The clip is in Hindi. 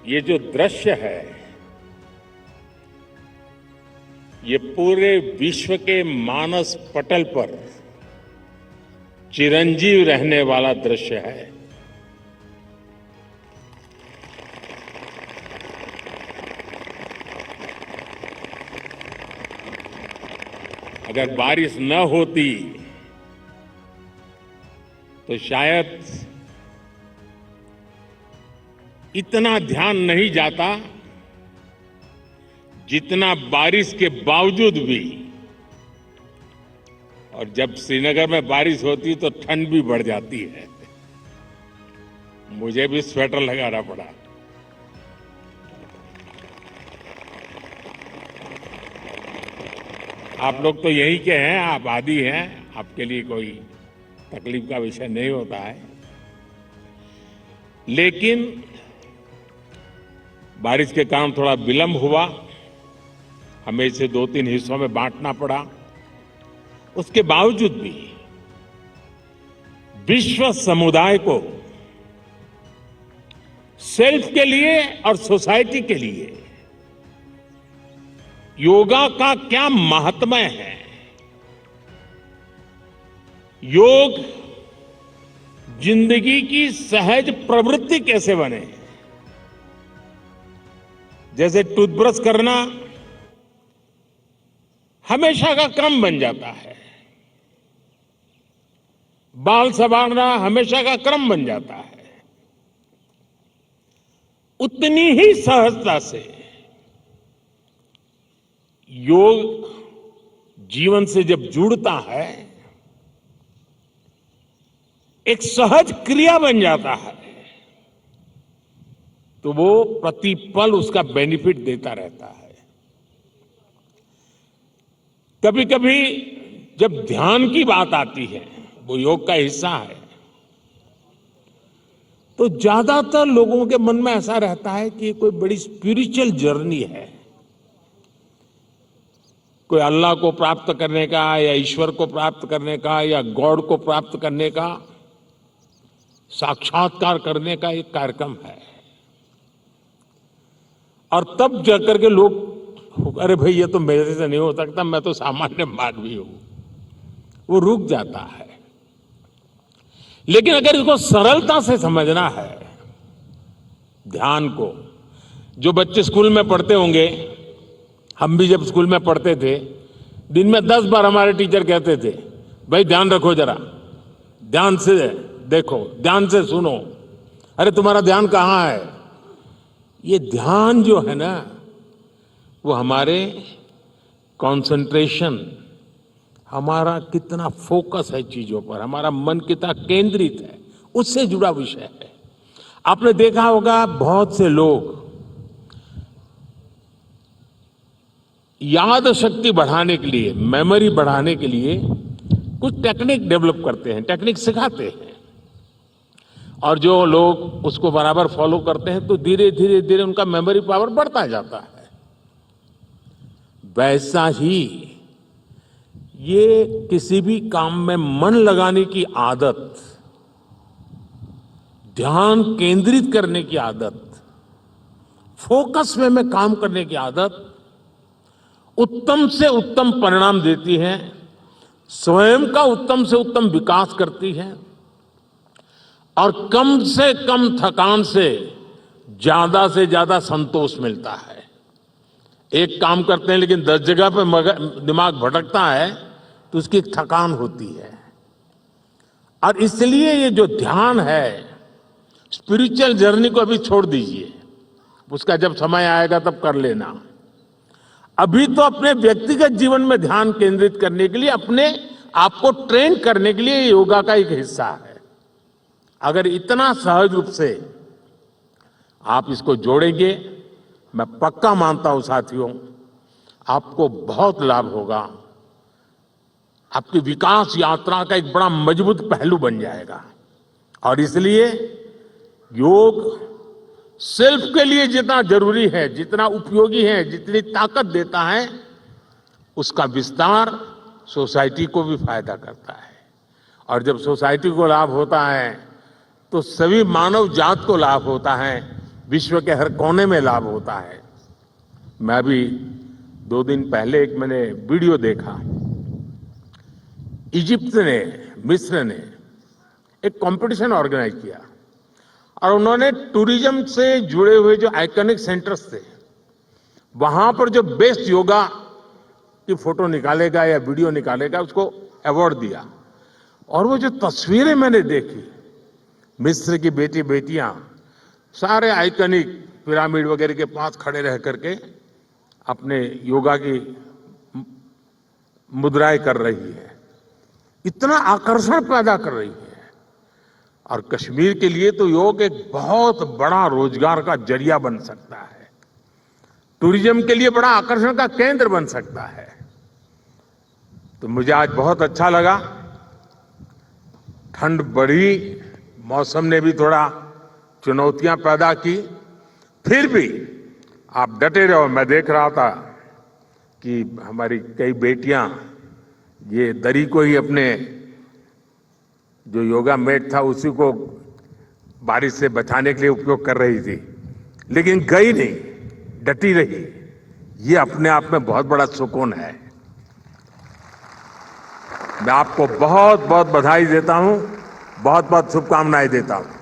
ये जो दृश्य है ये पूरे विश्व के मानस पटल पर चिरंजीव रहने वाला दृश्य है। अगर बारिश न होती तो शायद इतना ध्यान नहीं जाता जितना बारिश के बावजूद भी। और जब श्रीनगर में बारिश होती तो ठंड भी बढ़ जाती है। मुझे भी स्वेटर लगाना पड़ा। आप लोग तो यही के हैं, आप आदी हैं, आपके लिए कोई तकलीफ का विषय नहीं होता है। लेकिन बारिश के कारण थोड़ा विलंब हुआ, हमें इसे 2-3 हिस्सों में बांटना पड़ा। उसके बावजूद भी विश्व समुदाय को सेल्फ के लिए और सोसाइटी के लिए योगा का क्या महात्म्य है, योग जिंदगी की सहज प्रवृत्ति कैसे बने। जैसे टूथब्रश करना हमेशा का क्रम बन जाता है, बाल संवारना हमेशा का क्रम बन जाता है, उतनी ही सहजता से योग जीवन से जब जुड़ता है एक सहज क्रिया बन जाता है, तो वो प्रतिपल उसका बेनिफिट देता रहता है। कभी कभी जब ध्यान की बात आती है, वो योग का हिस्सा है, तो ज्यादातर लोगों के मन में ऐसा रहता है कि कोई बड़ी स्पिरिचुअल जर्नी है, कोई अल्लाह को प्राप्त करने का या ईश्वर को प्राप्त करने का या गॉड को प्राप्त करने का, साक्षात्कार करने का एक कार्यक्रम है। और तब जाकर के लोग, अरे भाई ये तो मेरे से नहीं हो सकता, मैं तो सामान्य मानवी हूं, वो रुक जाता है। लेकिन अगर इसको सरलता से समझना है, ध्यान को, जो बच्चे स्कूल में पढ़ते होंगे, हम भी जब स्कूल में पढ़ते थे, दिन में 10 बार हमारे टीचर कहते थे, भाई ध्यान रखो, जरा ध्यान से देखो, ध्यान से सुनो, अरे तुम्हारा ध्यान कहाँ है। ये ध्यान जो है ना, वो हमारे कंसंट्रेशन, हमारा कितना फोकस है चीजों पर, हमारा मन कितना केंद्रित है, उससे जुड़ा विषय है। आपने देखा होगा बहुत से लोग याद शक्ति बढ़ाने के लिए, मेमोरी बढ़ाने के लिए कुछ टेक्निक डेवलप करते हैं, टेक्निक सिखाते हैं, और जो लोग उसको बराबर फॉलो करते हैं तो धीरे धीरे धीरे उनका मेमोरी पावर बढ़ता जाता है। वैसा ही ये किसी भी काम में मन लगाने की आदत, ध्यान केंद्रित करने की आदत, फोकस में काम करने की आदत उत्तम से उत्तम परिणाम देती है, स्वयं का उत्तम से उत्तम विकास करती है, और कम से कम थकान से ज्यादा संतोष मिलता है। एक काम करते हैं लेकिन 10 जगह पे दिमाग भटकता है तो उसकी थकान होती है। और इसलिए ये जो ध्यान है, स्पिरिचुअल जर्नी को अभी छोड़ दीजिए, उसका जब समय आएगा तब कर लेना। अभी तो अपने व्यक्तिगत जीवन में ध्यान केंद्रित करने के लिए, अपने आप को ट्रेन करने के लिए योगा का एक हिस्सा है। अगर इतना सहज रूप से आप इसको जोड़ेंगे, मैं पक्का मानता हूं साथियों, आपको बहुत लाभ होगा। आपकी विकास यात्रा का एक बड़ा मजबूत पहलू बन जाएगा। और इसलिए योग सेल्फ के लिए जितना जरूरी है, जितना उपयोगी है, जितनी ताकत देता है, उसका विस्तार सोसाइटी को भी फायदा करता है। और जब सोसाइटी को लाभ होता है तो सभी मानव जात को लाभ होता है, विश्व के हर कोने में लाभ होता है। मैं अभी 2 दिन पहले एक मैंने वीडियो देखा। इजिप्ट ने, मिस्र ने एक कंपटीशन ऑर्गेनाइज किया और उन्होंने टूरिज्म से जुड़े हुए जो आइकॉनिक सेंटर्स थे, वहां पर जो बेस्ट योगा की फोटो निकालेगा या वीडियो निकालेगा, उसको अवार्ड दिया। और वो जो तस्वीरें मैंने देखी, मिस्र की बेटियां सारे आइकॉनिक पिरामिड वगैरह के पास खड़े रह करके अपने योगा की मुद्राएं कर रही है, इतना आकर्षण पैदा कर रही है। और कश्मीर के लिए तो योग एक बहुत बड़ा रोजगार का जरिया बन सकता है, टूरिज्म के लिए बड़ा आकर्षण का केंद्र बन सकता है। तो मुझे आज बहुत अच्छा लगा। ठंड बढ़ी, मौसम ने भी थोड़ा चुनौतियां पैदा की, फिर भी आप डटे रहो। मैं देख रहा था कि हमारी कई बेटियां ये दरी को ही अपने जो योगा मैट था उसी को बारिश से बचाने के लिए उपयोग कर रही थी, लेकिन गई नहीं, डटी रही। ये अपने आप में बहुत बड़ा सुकून है। मैं आपको बहुत बहुत बधाई देता हूं, बहुत बहुत शुभकामनाएं देता हूं।